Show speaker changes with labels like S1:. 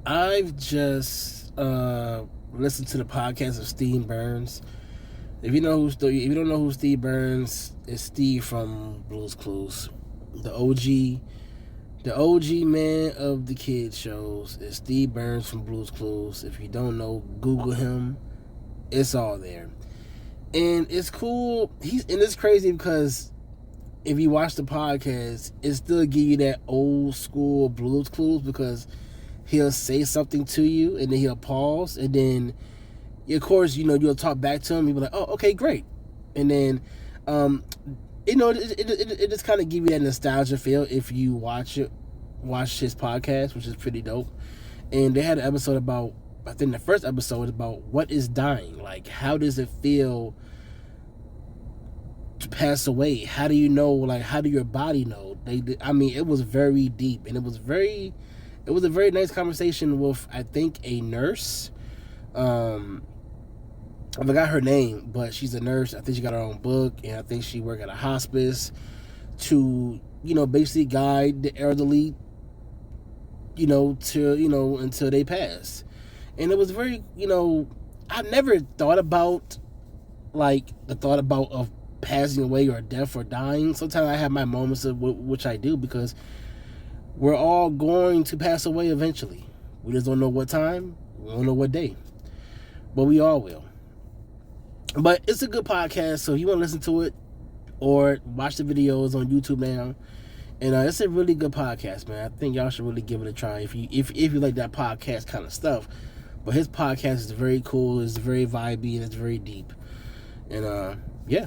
S1: I've just listened to the podcast of Steve Burns. If you don't know who Steve Burns is, Steve from Blue's Clues, the OG man of the kid shows is Steve Burns from Blue's Clues. If you don't know, Google him. It's all there, and it's cool. It's crazy because if you watch the podcast, it still give you that old school Blue's Clues because he'll say something to you and then he'll pause and then of course you'll talk back to him. You'll be like, oh, okay, great. And then it just kind of give you that nostalgia feel if you watch his podcast, which is pretty dope. And they had an episode about, I think the first episode was about what is dying, like how does it feel to pass away? How do you know, like how do your body know? It was very deep, and it was a very nice conversation with, I think, a nurse. I forgot her name, but she's a nurse. I think she got her own book, and I think she worked at a hospice to, basically guide the elderly, until they pass. And it was very, I never thought about, like, the thought about of passing away or death or dying. Sometimes I have my moments of which I do, because we're all going to pass away eventually. We just don't know what time, we don't know what day, but we all will. But it's a good podcast, so if you want to listen to it or watch the videos on YouTube now, and it's a really good podcast, man. I think y'all should really give it a try if you like that podcast kind of stuff. But his podcast is very cool, it's very vibey, and it's very deep. And yeah.